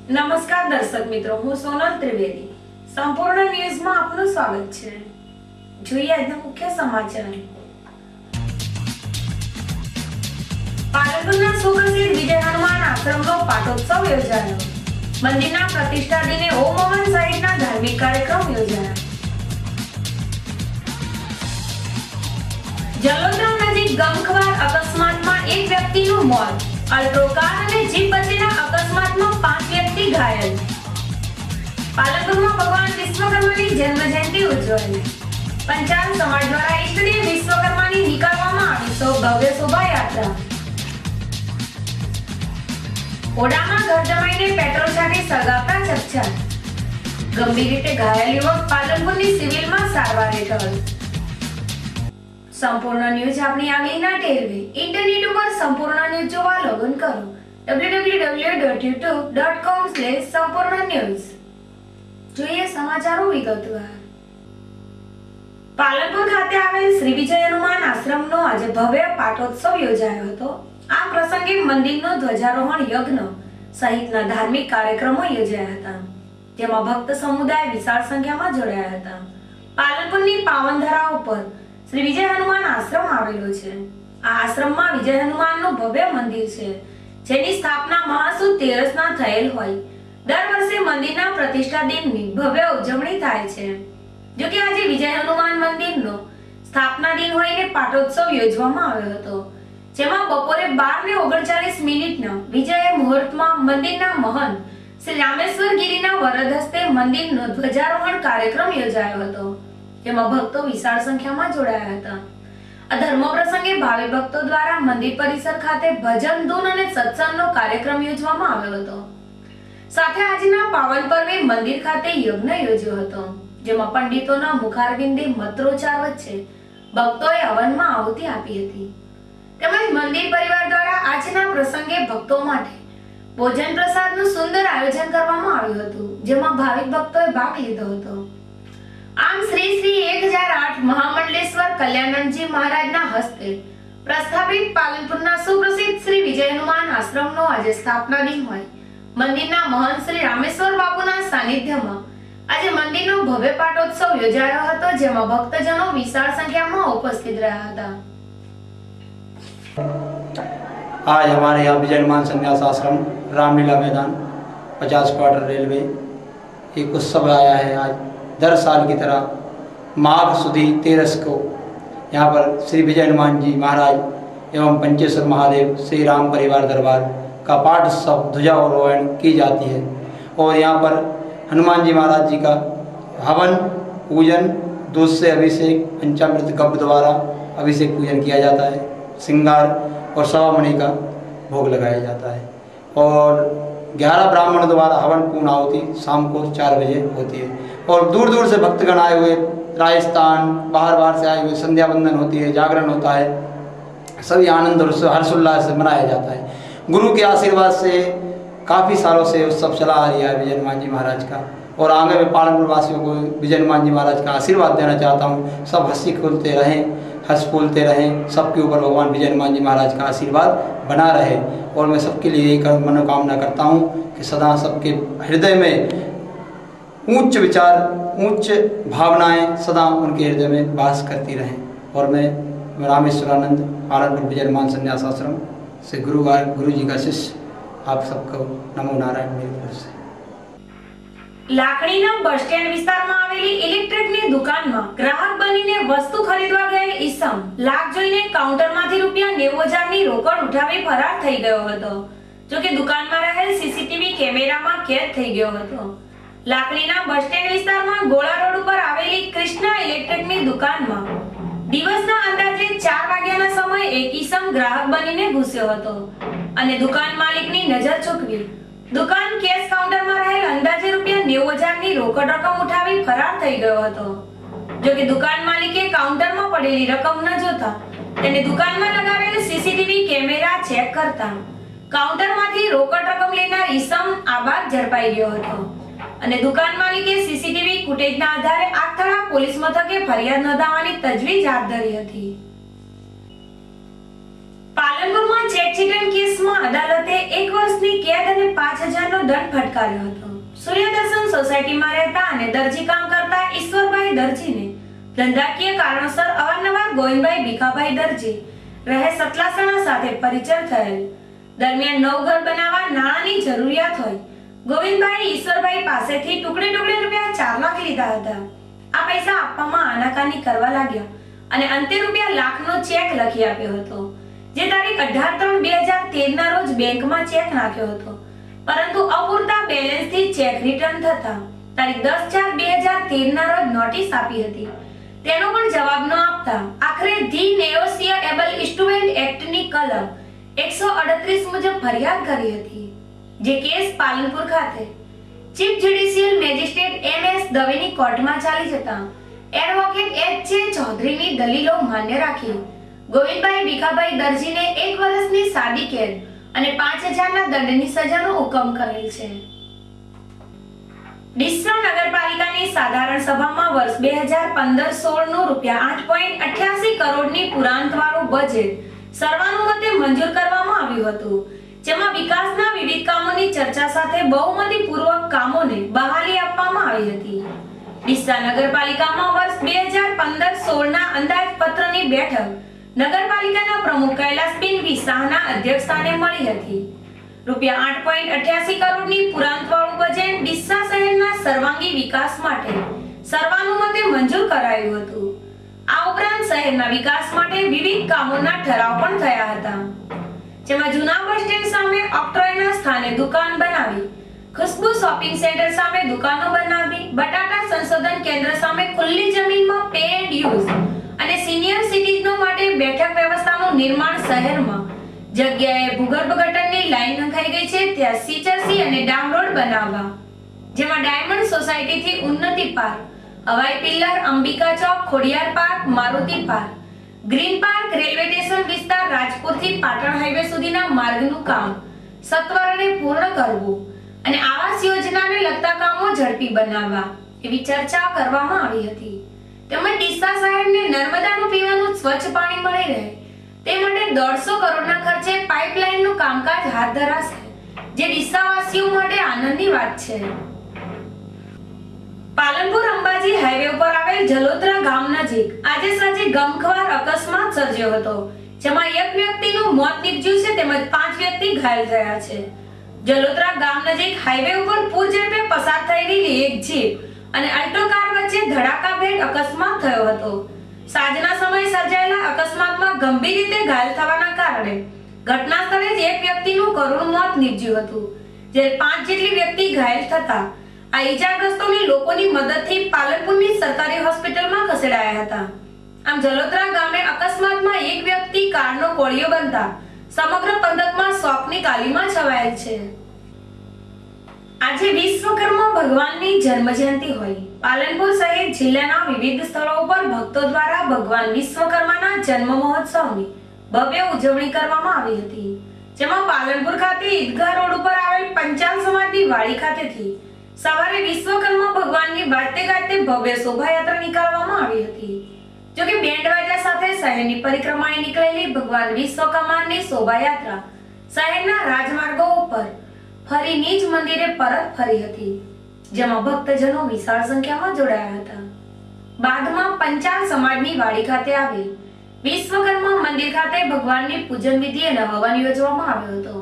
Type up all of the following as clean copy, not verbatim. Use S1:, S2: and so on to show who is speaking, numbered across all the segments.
S1: નમસ્કાર દર્શક મિત્રો, હું સોનલ ત્રિવેદી. સંપૂર્ણ ન્યૂઝમાં આપનું સ્વાગત છે. જોઈએ આજના મુખ્ય સમાચાર. પાલનપુરના સુપ્રસિદ્ધ વિજય હનુમાન આશ્રમનો પાટોત્સવ યોજાયો. મંદિરના પ્રતિષ્ઠા દિને ઓમ હવન સહિતના ધાર્મિક કાર્યક્રમ યોજાયા. જલોત્રા નજીક ગમખ્વાર અકસ્માતમાં એક વ્યક્તિનું મોત. અલ્ટ્રો કાર અને જીપ વચ્ચેના અકસ્માતમાં 5 વ્યક્તિ ઘાયલ. પાલનપુરમાં ભગવાન વિશ્વકર્માની જન્મ જયંતિ ઉજવાઈ. પંચાલ સમાજ દ્વારા ઈષ્ટદેવ વિશ્વકર્માની નીકળવામાં આવી ભવ્ય શોભાયાત્રા. ઓડામાં ઘર જમાઈને પેટ્રોલ છાંટી સળગાવતા ચકચાર. ગંભીર રીતે ઘાયલ યુવક પાલનપુરની સિવિલમાં સારવાર હેઠળ. સંપૂર્ણ ન્યૂઝ આપની આગળના ટેરવે. ઇન્ટરનેટ ઉપર સંપૂર્ણ ન્યૂઝ જોવા લોગિન કરો www.youtube.com/sampoornanews. જોઈએ સમાચારો વિગતવાર. પાલનપુર ખાતે આવેલ શ્રી વિજય હનુમાન આશ્રમનો આજે ભવ્ય પાટોત્સવ યોજાયો હતો. આ પ્રસંગે મંદિરનો ધ્વજારોહણ યજ્ઞ સહિતના ધાર્મિક કાર્યક્રમો યોજાયા હતા, જેમાં ભક્ત સમુદાય વિશાળ સંખ્યામાં જોડાયા હતા. પાલનપુરની પાવનધરા ઉપર શ્રી વિજય હનુમાન આશ્રમ આવેલો છે. આ આશ્રમમાં વિજય હનુમાનનું ભવ્ય મંદિર છે, જેની સ્થાપના મહાસુદ તેરસના થયેલ હોય. દર વર્ષે મંદિરના પ્રતિષ્ઠા દિનની ભવ્ય ઉજવણી થાય છે. જો કે આજે વિજય હનુમાન મંદિરનો સ્થાપના દિન હોઈને પાટોત્સવ યોજવામાં આવ્યો હતો, જેમાં બપોરે 12:39 વિજય મુહૂર્તમાં મંદિરના મહંત શ્રી રામેશ્વર ગિરીના વરદ હસ્તે મંદિરનો ધ્વજારોહણ કાર્યક્રમ યોજાયો હતો, જેમાં ભક્તો વિશાળ સંખ્યામાં જોડાયા હતા. આ ધર્મ પ્રસંગે ભાવિ ભક્તો દ્વારા મંદિર પરિસર ખાતે ભજન, ધૂન અને સત્સંગનો કાર્યક્રમ યોજવામાં આવ્યો હતો. સાથે આજના પાવન પર્વે મંદિર ખાતે યજ્ઞ યોજ્યો હતો, જેમાં પંડિતોના મુખારવિંદે મંત્રોચ્ચાર વચ્ચે ભક્તોએ હવનમાં આહુતિ આપી હતી. તેમજ મંદિર પરિવાર દ્વારા આજના પ્રસંગે ભક્તો માટે ભોજન પ્રસાદનું સુંદર આયોજન કરવામાં આવ્યું હતું, જેમાં ભાવિક ભક્તોએ ભાગ લીધો હતો. આમ શ્રી 1008 મહામંડલેશ્વર કલ્યાણનંદજી મહારાજના હસ્તે પ્રસ્થાપિત પાલનપુરના સુપ્રસિદ્ધ શ્રી વિજય હનુમાન આશ્રમનો આજે સ્થાપના દિન હોય મંદિરના મહંત શ્રી રામેશ્વર બાપુના સાનિધ્યમાં આજે મંદિરનો ભવ્ય પાટોત્સવ યોજાયો હતો, જેમાં ભક્તજનો વિશાળ સંખ્યામાં ઉપસ્થિત રહ્યા હતા.
S2: आज हमारे यहाँ विजय हनुमान संन्यास आश्रम रामलीला मैदान 50 क्वार्टर रेलवे एक उत्सव आया है. आज दर साल की तरह माघ सुदी 13 को यहाँ पर श्री विजय हनुमान जी महाराज एवं पंचेश्वर महादेव श्री राम परिवार दरबार का पाठ उत्सव ध्वजारोहण की जाती है. और यहाँ पर हनुमान जी महाराज जी का हवन पूजन, दूध से अभिषेक, पंचामृत गब्ब द्वारा अभिषेक पूजन किया जाता है. श्रृंगार और सवा मणि का भोग लगाया जाता है. और 11 ब्राह्मण द्वारा हवन पूर्ण आहुति शाम को 4 बजे होती है. और दूर दूर से भक्तगण आए हुए, राजस्थान बाहर से आए हुए, संध्या वंदन होती है, जागरण होता है, सभी आनंद और हर्षोल्लास से मनाया जाता है. गुरु के आशीर्वाद से काफ़ी सालों से उत्सव चला आ रहा है विजय हनुमान जी महाराज का. और आगे में पालनपुर वासियों को विजय हनुमान जी महाराज का आशीर्वाद देना चाहता हूँ. सब हंसी खुलते रहें, हंस फूलते रहें, सबके ऊपर भगवान विजय हनुमान जी महाराज का आशीर्वाद बना रहे. और मैं सबके लिए यही मनोकामना करता हूँ कि सदा सबके हृदय में उच्च विचार, उच्च भावनाएं सदा उनके हृदय में वास करती रहें. और मैं रामेश्वरानंद पालनपुर विजय हनुमान संन्यास आश्रम से गुरु जी का शिष्य आप सबको नमो नारायण मेरी तरफ से.
S1: લાકડીના બસ સ્ટેન્ડ વિસ્તારમાં આવેલી ઇલેક્ટ્રિકની દુકાનમાં ગ્રાહક બનીને વસ્તુ ખરીદવા ગયેલ ઈસમ લાગ જોઈને કાઉન્ટરમાંથી ₹90,000ની રોકડ ઉઠાવી ફરાર થઈ ગયો હતો. જો કે દુકાનમાં રહેલ સીસીટીવી કેમેરામાં કેદ થઈ ગયો હતો. લાકડીના બસ સ્ટેન્ડ વિસ્તારમાં ગોળા રોડ ઉપર આવેલી કૃષ્ણા ઇલેક્ટ્રિકની દુકાનમાં દિવસના અંદાજે 4 વાગ્યાના સમયે એક ઈસમ ગ્રાહક બનીને ઘૂસ્યો હતો અને દુકાન માલિકની નજર ચૂકવી દુકાન કેશ કાઉન્ટરમાં રહેલ અંદાજે ₹90,000ની રોકડ રકમ ઉઠાવી ફરાર થઈ ગયો હતો. જો કે દુકાન માલિકે કાઉન્ટરમાં પડેલી રકમ ન જોતા તેને દુકાનમાં લગાવેલ સીસીટીવી કેમેરા ચેક કરતા કાઉન્ટરમાંથી રોકડ રકમ લેનાર ઈસમ આબાદ ઝડપાઈ ગયો હતો અને દુકાન માલિકે સીસીટીવી ફૂટેજના આધારે આખતળા પોલીસ મથકે ફરિયાદ નોંધાવવાની તજવીજ હાથ ધરી હતી. પાલનપુરમાં ચેક ચીટિંગ કેસમાં અદાલતે 1 વર્ષની કેદ અને 5,000નો દંડ ફટકાર્યો હતો. સૂર્યદર્શન સોસાયટીમાં રહેતા અને દરજી કામ કરતા ઈશ્વરભાઈ દરજીને ધંધાકીય કારણોસર અવારનવાર ગોવિંદભાઈ ભીખાભાઈ દરજી રહે સતલાસણા સાથે પરિચય થયેલ. દરમિયાન નવ ઘર બનાવવા નાણાંની જરૂરિયાત હોય ગોવિંદભાઈ ઈશ્વરભાઈ પાસેથી ટુકડે ટુકડે રૂપિયા 4 લાખ લીધા હતા. આ પૈસા આપવામાં આનાકાની કરવા લાગ્યા અને અંતે રૂપિયા લાખનો ચેક લખી આપ્યો હતો, જે તારીખ 18/3/2013 ના રોજ બેંકમાં ચેક નાખ્યો હતો, પરંતુ અપૂરતા બેલેન્સથી ચેક રિટર્ન થતા તારીખ 10/4/2013 ના રોજ નોટિસ આપી હતી. તેનો પણ જવાબ ન આપતા આખરે ધી નેગોશિયેબલ ઇન્સ્ટ્રુમેન્ટ એક્ટની કલમ 138 મુજબ ફરિયાદ કરી હતી, જે કેસ પાલનપુર ખાતે ચીફ જ્યુડિશિયલ મેજિસ્ટ્રેટ MS દવેની કોર્ટમાં ચાલી જતા એડવોકેટ H.J. ચૌધરીની દલીલો માન્ય રાખી ગોવિંદભાઈ ભીખાભાઈ દરજીને 1 વર્ષની સાદી કેદ અને 5,000ના દંડની સજાનો હુકમ કરેલ છે. ડીસા નગરપાલિકાની સાધારણ સભામાં વર્ષ 2015-16 નું રૂપિયા 8.88 કરોડની પુરાંતવાળું બજેટ સર્વાનુમતે મંજૂર કરવામાં આવ્યું હતું, જેમાં વિકાસના વિવિધ કામોની ચર્ચા સાથે બહુમતીપૂર્વક કામોને બહાલી આપવામાં આવી હતી. ડીસા નગરપાલિકામાં વર્ષ 2015-16 ના અંદાજપત્રની બેઠક નગરપાલિકાના પ્રમુખ કૈલાસબેન વી શાહના અધ્યક્ષસ્થાને મળી હતી. રૂપિયા 8.88 કરોડની પુરાંતવાળું બજેટ ડીસા શહેરના સર્વાંગી વિકાસ માટે સર્વાનુમતે મંજૂર કરાયું હતું. આ ઉપરાંત શહેરના વિકાસ માટે વિવિધ કામોના ઠરાવ પણ થયા હતા, જેમાં જૂના બસ સ્ટેન્ડ સામે ઓક્ટ્રોયના સ્થાને દુકાન બનાવી, ખુશ્બુ શોપિંગ સેન્ટર સામે દુકાનો બનાવી, બટાટા સંશોધન કેન્દ્ર સામે ખુલ્લી જમીનમાં પે એન્ડ યુઝ અને સિનિયર સિટીઝનો માટે બેઠક વ્યવસ્થાનું નિર્માણ, શહેરમાં જગ્યાએ ભૂગર્ભ ગટરની લાઈન નખાઈ ગઈ છે ત્યાં સીચરસી અને ડામ રોડ બનાવવા, જેમાં ડાયમંડ સોસાયટીથી Unnati park, Havai pillar, Ambika chowk, Khodiyar park, Maruti park, green park, railway station વિસ્તાર, રાજપુરથી પાટણ હાઈવે સુધીના માર્ગનું કામ સત્વરે પૂર્ણ કરવું અને આવાસ યોજનાને લગતા કામો ઝડપી બનાવવા એવી ચર્ચા કરવામાં આવી હતી. તેમજ ડીસા શહેરને નર્મદાનું પીવાનું સ્વચ્છ પાણી મળી રહે તે માટે 150 કરોડના ખર્ચે પાઇપલાઇનનું કામકાજ હાથ ધરાશે, જે ડીસાવાસીઓ માટે આનંદની વાત છે. પાલનપુર અંબાજી હાઈવે ઉપર આવેલ જલોત્રા ગામ નજીક આજે સાંજે ગમખ્વાર અકસ્માત સર્જ્યો હતો, જેમાં એક વ્યક્તિનું મોત નીપજ્યું છે તેમજ 5 વ્યક્તિ ઘાયલ થયા છે. જલોત્રા ગામ નજીક હાઈવે ઉપર પૂર ઝડપે પસાર થઈ રહેલી એક જીપ અને અલ્ટો કાર વચ્ચે ધડાકાભેર અકસ્માત થયો હતો. સાંજના સમયે સર્જાયેલા અકસ્માતમાં ગંભીર રીતે ઘાયલ થવાના કારણે ઘટના સ્થળે જ એક વ્યક્તિનું કરુણ મોત નીપજ્યું હતું, જ્યારે 5 જેટલી વ્યક્તિ ઘાયલ થતા આ ઈજાગ્રસ્તોને લોકોની મદદથી પાલનપુરની સરકારી હોસ્પિટલમાં ખસેડાયા હતા. આમ જલોત્રા ગામે અકસ્માતમાં એક વ્યક્તિ કારનો કોળિયો બનતા સમગ્ર પંથકમાં શોકની કાલીમાં છવાયેલ છે. આજે વિશ્વકર્મા ભગવાનની જન્મ જયંતિ હોય પાલનપુર સહિત જિલ્લાના વિવિધ સ્થળો પર ભક્તો દ્વારા ભગવાન વિશ્વકર્માના જન્મ મહોત્સવની ભવ્ય ઉજવણી કરવામાં આવી હતી, જેમાં પાલનપુર ખાતે ઈદગાહ રોડ ઉપર આવેલ પંચાલ સમાજની વાડી ખાતેથી સવારે વિશ્વકર્મા ભગવાનની વાજતે ગાજતે ભવ્ય શોભાયાત્રા નીકાળવામાં આવી હતી. જોકે બેન્ડ વાજા સાથે શહેરની પરિક્રમાએ નીકળેલી ભગવાન વિશ્વકર્માની શોભાયાત્રા શહેરના રાજમાર્ગો ઉપર ફરી નિજ મંદિરે પરત ફરી હતી, જેમાં ભક્તજનો વિશાળ સંખ્યામાં જોડાયા હતા. બાદમાં પંચાલ સમાજની વાડી ખાતે આવેલ વિશ્વકર્મા મંદિર ખાતે ભગવાનની પૂજન વિધિ અને હવન યોજવામાં આવ્યો હતો,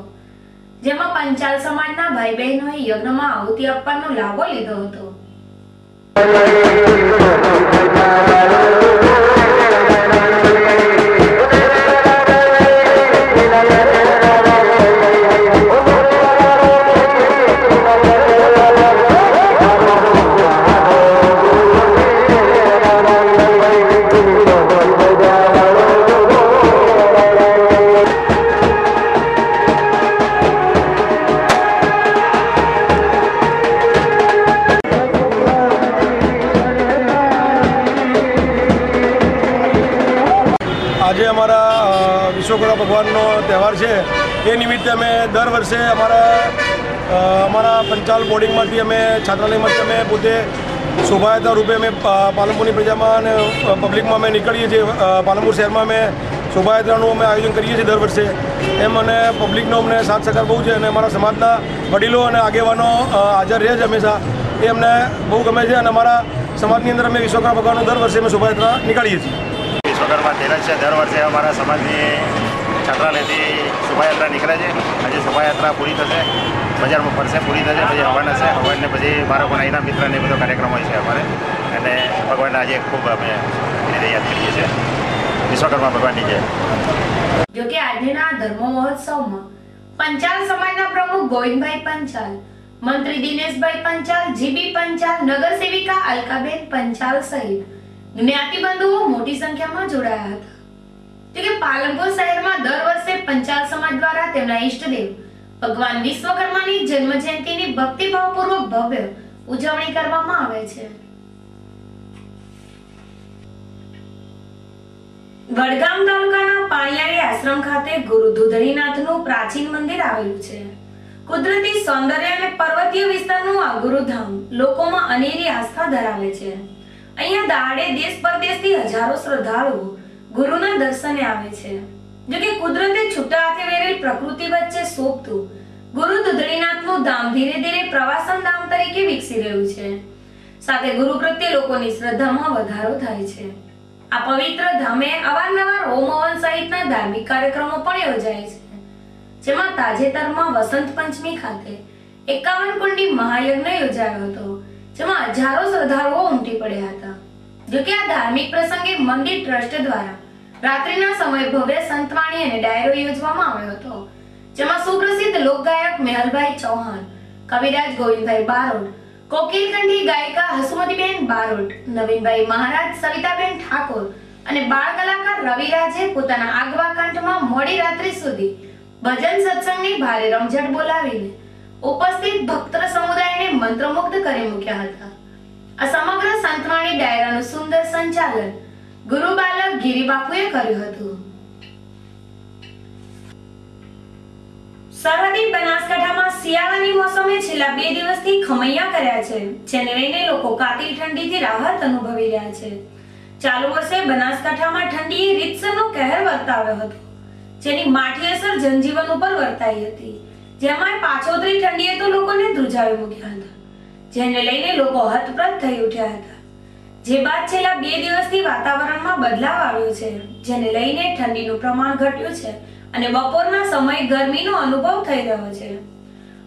S1: જેમાં પંચાલ સમાજના ભાઈ બહેનોએ યજ્ઞમાં આહુતિ આપવાનો લાભો લીધો હતો.
S3: આજે અમારા વિશ્વકર્મા ભગવાનનો તહેવાર છે એ નિમિત્તે અમે દર વર્ષે અમારા પંચાલ બોર્ડિંગમાંથી અમે છાત્રાલયમાંથી અમે પોતે શોભાયાત્રા રૂપે અમે પાલનપુરની પ્રજામાં અને પબ્લિકમાં અમે નીકળીએ છીએ. પાલનપુર શહેરમાં અમે શોભાયાત્રાનું અમે આયોજન કરીએ છીએ દર વર્ષે, એમ અને પબ્લિકનો અમને સાથ સહકાર બહુ છે અને અમારા સમાજના વડીલો અને આગેવાનો હાજર રહે છે હંમેશા, એ અમને બહુ ગમે છે અને અમારા સમાજની અંદર અમે વિશ્વકર્મા ભગવાનનો દર વર્ષે અમે શોભાયાત્રા નીકાળીએ છીએ.
S4: વિશ્વકર્મા તેરસ છે, દર વર્ષે અમારા સમાજની છાત્રાલયથી શોભાયાત્રા નીકળે છે. આજે શોભાયાત્રા પૂરી થશે, બજારમાં ફરશે, પૂરી થશે, પછી હવન હશે, હવનને પછી બાળકોના ઇનામ વિતરણ એ બધો કાર્યક્રમ હોય છે અમારે. અને ભગવાનને આજે ખૂબ અમે એને યાદ કરીએ છીએ. વિશ્વકર્મા ભગવાનની જય.
S1: જોકે આજના ધર્મ મહોત્સવમાં પંચાલ સમાજના પ્રમુખ ગોવિંદભાઈ પંચાલ, મંત્રી દિનેશભાઈ પંચાલ, જીબી પંચાલ, નગરસેવિકા અલકાબેન પંચાલ સહિત જ્ઞાતિબંધુઓ મોટી સંખ્યામાં જોડાયા હતા. જોકે પાલનપુર શહેરમાં દર વર્ષે પંચાલ સમાજ દ્વારા તેમના ઈષ્ટદેવ ભગવાન વિશ્વકર્માની જન્મ જયંતિની ભક્તિભાવપૂર્વક ભવ્ય ઉજવણી કરવામાં આવે છે. વડગામ તાલુકાના પાણિયારી આશ્રમ ખાતે ગુરુ દુધડીનાથનું પ્રાચીન મંદિર આવેલું છે. કુદરતી સૌંદર્ય અને પર્વતીય વિસ્તારનું આ ગુરુધામ લોકોમાં અનેરી આસ્થા ધરાવે છે. અહીંયા દાડે દેશ પરદેશથી હજારો શ્રદ્ધાળુઓ ગુરુના દર્શને આવે છે. જોકે કુદરતે છૂટા હાથે વેરેલ પ્રકૃતિ વચ્ચે શોભતું ગુરુ દુધડીનાથનું ધામ ધીરે ધીરે પ્રવાસન ધામ તરીકે વિકસી રહ્યું છે. સાથે ગુરુ પ્રત્યે લોકોની શ્રદ્ધામાં વધારો થાય છે. આ પવિત્ર ધામે અવારનવાર હોમ હવન સહિતના ધાર્મિક કાર્યક્રમો પણ યોજાય છે. જેમાં તાજેતરમાં વસંત પંચમી ખાતે 51 કુંડી મહાયજ્ઞ યોજાયો હતો, જેમાં હજારો શ્રદ્ધાળુઓ ઉમટી પડ્યા હતા. જોકે આ ધાર્મિક પ્રસંગે મંદિર ટ્રસ્ટ દ્વારા રાત્રિના સમયે ભવ્ય સંતવાણી અને ડાયરો યોજવામાં આવ્યો હતો, જેમાં સુપ્રસિદ્ધ લોકગાયક મેહલભાઈ ચૌહાણ, કવિરાજ ગોવિંદભાઈ બારોટ, કોકિલકંઠી ગાયિકા હસુમતીબેન બારોટ, નવીનભાઈ મહારાજ, સવિતાબેન ઠાકોર અને બાળ કલાકાર રવિરાજે પોતાના આગવા કંઠમાં મોડી રાત્રિ સુધી ભજન સત્સંગની ભારે રમઝટ બોલાવીને ઉપસ્થિત ભક્ત સમુદાયને મંત્રમુગ્ધ કરી મૂક્યા હતા. આ સમગ્ર સંતવાણી ડાયરાનું સુંદર સંચાલન ગુરુ બાલક ગિરિબાપુએ કર્યું હતું. સરહદી બનાસકાંઠામાં શિયાળાની મોસમે છેલ્લા 2 દિવસથી ખમૈયા કર્યા છે, જેને લઈને લોકો કાતિલ ઠંડીથી રાહત અનુભવી રહ્યા છે. ચાલુ વર્ષે બનાસકાંઠામાં ઠંડીએ રીતસરનો કહેર વર્તાવ્યો હતો, જેની માઠી અસર જનજીવન ઉપર વર્તાઈ હતી. જેમાં પાછોતરી ઠંડીએ તો લોકોને ધ્રુજાવી મૂક્યા હતા, જેને લઈને લોકો હતપ્રત થઈ ઉઠ્યા હતા. જે બાદ છેલ્લા 2 દિવસથી વાતાવરણમાં બદલાવ આવ્યો છે, જેને લઈને ઠંડીનું પ્રમાણ ઘટ્યું છે અને બપોરના સમયે ગરમીનો અનુભવ થઈ રહ્યો છે.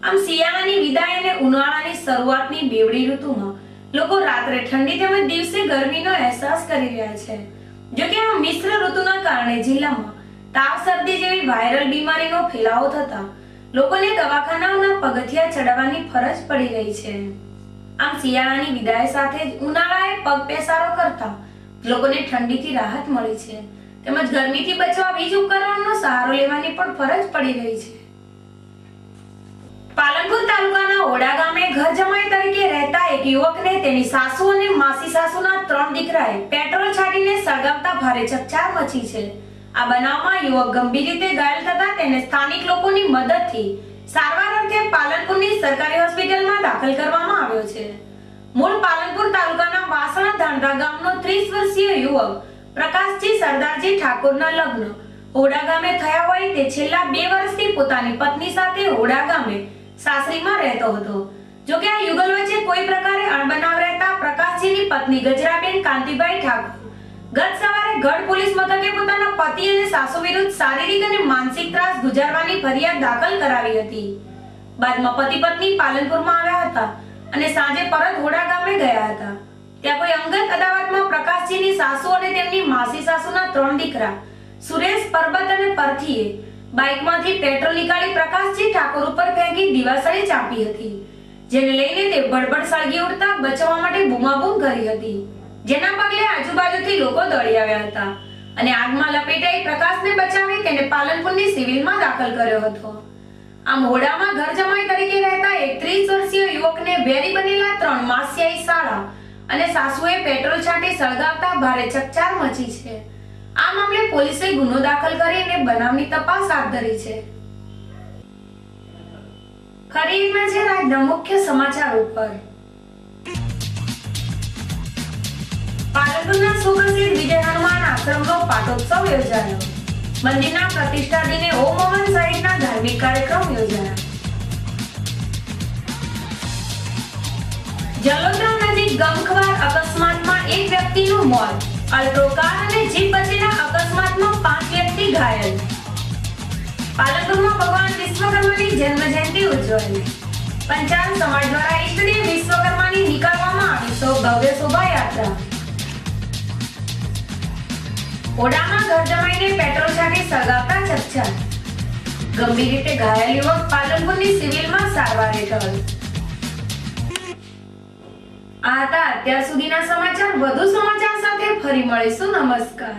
S1: આમ શિયાળાની વિદાય અને ઉનાળાની શરૂઆતની બેવડી ઋતુમાં લોકો રાત્રે ઠંડી તેમજ દિવસે ગરમીનો અહેસાસ કરી રહ્યા છે. જોકે આ મિશ્ર ઋતુના કારણે જિલ્લામાં તાવ, શરદી જેવી વાયરલ બીમારીનો ફેલાવો થતા લોકોને દવાખાનાઓના પગથિયા ચડાવવાની ફરજ પડી રહી છે. આમ શિયાળાની વિદાય સાથે જ ઉનાળાએ પગ પેસારો કરતા લોકોને ઠંડીથી રાહત મળી છે, તેમજ ગરમીથી બચવા વીજ ઉપકરણનો સહારો લેવાની પણ ફરજ પડી રહી છે. પાલનપુર તાલુકાના ઓડા ગામે ઘર જમાઈ તરીકે રહેતા એક યુવકને તેની સાસુ અને માસી સાસુના 3 દીકરાએ પેટ્રોલ છાંટીને સળગાવતા ભારે ચકચાર મચી છે. આ બનાવમાં યુવક ગંભીર રીતે ઘાયલ થતા તેને સ્થાનિક લોકોની મદદથી સારવાર અર્થે પાલનપુરની સરકારી હોસ્પિટલમાં દાખલ કરવામાં આવ્યો છે. મૂળ પાલનપુર તાલુકાના વાસણા ધાંધા ગામનો 30 વર્ષીય યુવક પ્રકાશજી સરદારજી ઠાકોરના લગ્ન ઓડા ગામે થયા હોય તે છેલ્લા 2 વર્ષથી પોતાની પત્ની સાથે ઓડા ગામે સાસરીમાં રહેતો હતો. જોકે આ યુગલ વચ્ચે કોઈ પ્રકારે અણબનાવ રહેતા પ્રકાશજીની પત્ની ગજરાબેન કાંતિભાઈ ઠાકોર ગત સવારે ગઢ પોલીસ મથકે પોતાના પતિ અને સાસુ વિરુદ્ધ શારીરિક અને માનસિક ત્રાસ ગુજારવાની ફરિયાદ દાખલ કરાવી હતી. બાદમાં પતિ પત્ની પાલનપુરમાં આવ્યા હતા અને સાંજે પરત ઓડા ગામે ગયા હતા. ત્યાં કોઈ અંગત અદાવતમાં પ્રકાશજીની સાસુ અને તેમની માસી સાસુના 3 દીકરા સુરેશ, પરબત અને પરથીએ બાઇકમાંથી પેટ્રોલ નીકાળી પ્રકાશજી ઠાકોર ઉપર ફેંકી દિવાસળી ચાંપી હતી, જેને લઈને તે બળબડ સળગી ઉઠતા બચાવવા માટે બૂમાબૂમ કરી હતી, જેના પગલે આજુબાજુથી લોકો દોડી આવ્યા હતા અને આગમાં લપેટાઈ પ્રકાશને બચાવી તેને પાલનપુરની સિવિલમાં દાખલ કર્યો હતો. આમ હોડામાં ઘર જમાઈ તરીકે રહેતા એક 30 વર્ષીય યુવકને વેરી બનેલા 3 માસિયાઈ શાળા અને સાસુએ પેટ્રોલ છાંટી સળગાવતા ભારે ચકચાર મચી છે. આ મામલે પોલીસે ગુનો દાખલ કરીને બનાવની તપાસ હાથ ધરી છે. ખરી નજર આજના મુખ્ય સમાચાર ઉપર. પાલનપુરના સુપ્રસિદ્ધ વિજય હનુમાન આશ્રમનો પાટોત્સવ યોજાયો. મંદિરના પ્રતિષ્ઠા દિને ઓમ હવન સહિતના ધાર્મિક કાર્યક્રમ યોજાયા. જલોત્રા નજીક ગમખ્વાર અકસ્માતમાં એક વ્યક્તિનું મોત. અલ્ટો કાર અને જીપ વચ્ચેના અકસ્માતમાં 5 વ્યક્તિ ઘાયલ. પાલનપુરમાં ભગવાન વિશ્વકર્માની જન્મ જયંતિ ઉજવાઈ. પંચાલ સમાજ દ્વારા ઈષ્ટદેવ વિશ્વકર્માની નીકાળવામાં આવી ભવ્ય શોભાયાત્રા. ઓડામાં ઘર જમાઈને પેટ્રોલ છાંટી સળગાવતા ચકચાર. ગંભીર રીતે ઘાયલ યુવક પાલનપુરની સિવિલમાં સારવાર હેઠળ. આ હતા અત્યાર સુધીના સમાચાર. વધુ સમાચાર સાથે ફરી મળીશું. નમસ્કાર.